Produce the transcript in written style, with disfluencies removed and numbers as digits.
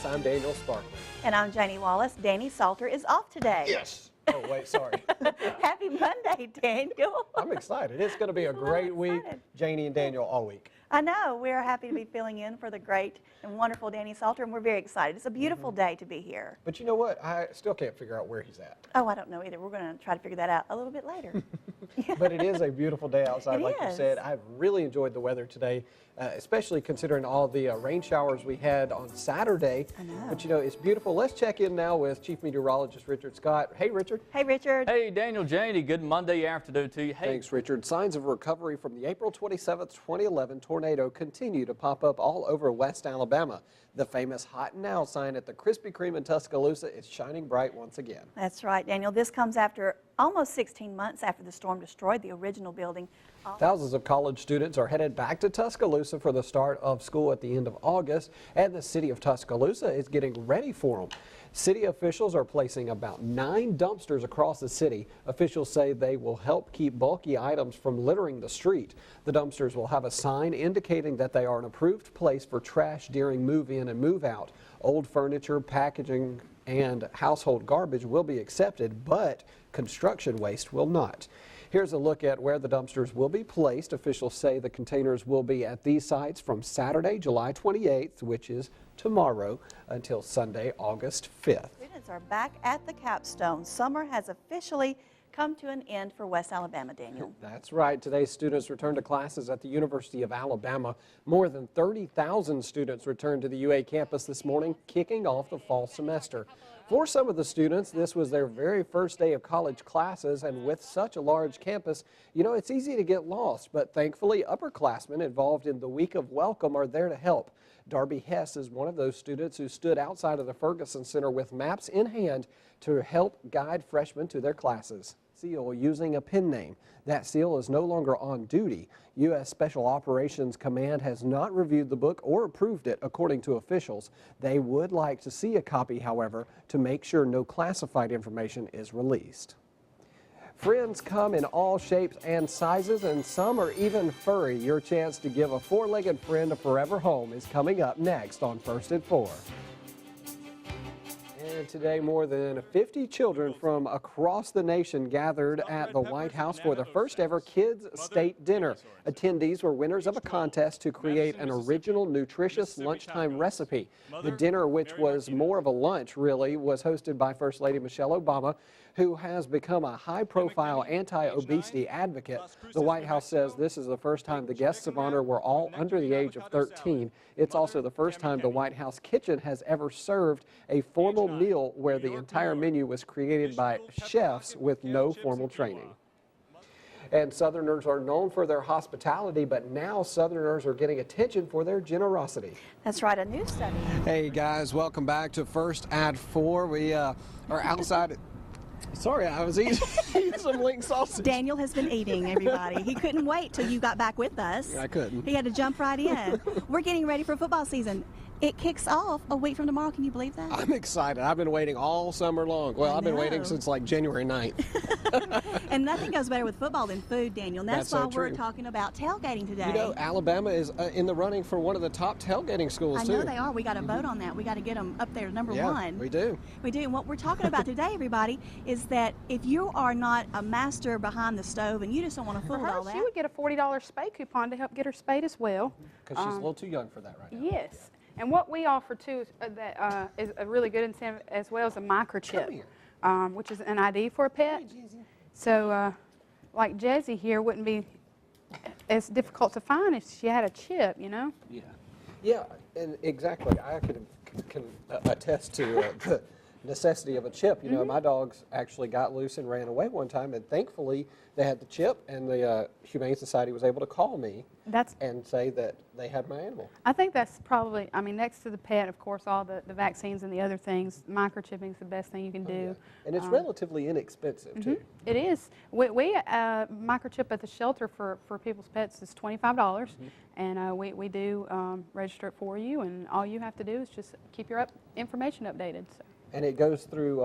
Wallace. I'm Daniel Sparkman. And I'm Janie Wallace. Danny Salter is off today. Yes. Oh, wait, sorry. Happy Monday, Daniel. I'm excited. It's going to be a great week, Janie and Daniel, all week. I know. We're happy to be filling in for the great and wonderful Danny Salter, and we're very excited. It's a beautiful day to be here. But you know what? I still can't figure out where he's at. Oh, I don't know either. We're going to try to figure that out a little bit later. But it is a beautiful day outside, like you is. said. I've really enjoyed the weather today, especially considering all the rain showers we had on Saturday. I know. But, you know, it's beautiful. Let's check in now with Chief Meteorologist Richard Scott. Hey, Richard. Hey, Richard. Hey, Daniel, Janie, good Monday afternoon to you. Hey. Thanks, Richard. Signs of recovery from the April 27th, 2011 tornado continue to pop up all over West Alabama. The famous hot now sign at the Krispy Kreme in Tuscaloosa is shining bright once again. That's right, Daniel. This comes after almost 16 months after the storm destroyed the original building. Thousands of college students are headed back to Tuscaloosa for the start of school at the end of August, and the city of Tuscaloosa is getting ready for them. City officials are placing about 9 dumpsters across the city. Officials say they will help keep bulky items from littering the street. The dumpsters will have a sign indicating that they are an approved place for trash during move-in and move-out. Old furniture, packaging, and household garbage will be accepted, but construction waste will not. Here's a look at where the dumpsters will be placed. Officials say the containers will be at these sites from Saturday, July 28th, which is tomorrow, until Sunday, August 5th. Students are back at the capstone. Summer has officially come to an end for West Alabama, Daniel. That's right. Today, students return to classes at the University of Alabama. More than 30,000 students returned to the UA campus this morning, kicking off the fall semester. For some of the students, this was their very first day of college classes, and with such a large campus, you know, it's easy to get lost, but thankfully, upperclassmen involved in the Week of Welcome are there to help. Darby Hess is one of those students who stood outside of the Ferguson Center with maps in hand to help guide freshmen to their classes. SEAL using a pen name. That SEAL is no longer on duty. U.S. Special Operations Command has not reviewed the book or approved it, according to officials. They would like to see a copy, however, to make sure no classified information is released. Friends come in all shapes and sizes, and some are even furry. Your chance to give a four-legged friend a forever home is coming up next on First and 4. And today, more than 50 children from across the nation gathered at the White House for the first ever Kids State Dinner. Attendees were winners of a contest to create an original nutritious lunchtime recipe. The dinner, which was more of a lunch really, was hosted by First Lady Michelle Obama, who has become a high-profile anti-obesity advocate. The White House says this is the first time the guests of honor were all under the age of 13. It's also the first time the White House kitchen has ever served a formal meal where the entire menu was created by chefs with no formal training. And Southerners are known for their hospitality, but now Southerners are getting attention for their generosity. That's right, a new study. Hey guys, welcome back to First at 4. We are outside. Sorry, I was eating some link sausage. Daniel has been eating, everybody. He couldn't wait till you got back with us. I couldn't. He had to jump right in. We're getting ready for football season. It kicks off a week from tomorrow. Can you believe that? I'm excited. I've been waiting all summer long. Well, I've been waiting since like January 9th. And nothing goes better with football than food, Daniel. And that's why we're talking about tailgating today. You know, Alabama is in the running for one of the top tailgating schools, too. I know they are. We got to vote on that. We got to get them up there number one. We do. We do. And what we're talking about today, everybody, is that if you are not a master behind the stove and you just don't want to fool with all that. She would get a $40 spade coupon to help get her spayed as well. Because she's a little too young for that right now. Yes. And what we offer, too, that is a really good incentive as well as a microchip, which is an ID for a pet. So, like Jezzy here wouldn't be as difficult to find if she had a chip, you know? Yeah. Yeah, and exactly. I can attest to the necessity of a chip. You know, my dogs actually got loose and ran away one time, and thankfully they had the chip, and the Humane Society was able to call me and say that they had my animal. I think that's probably, I mean, next to the pet, of course, all the vaccines and the other things, microchipping is the best thing you can do. Yeah. And it's relatively inexpensive, too. It is. We microchip at the shelter for people's pets is $25, and we do register it for you, and all you have to do is just keep your information updated. So. And it goes through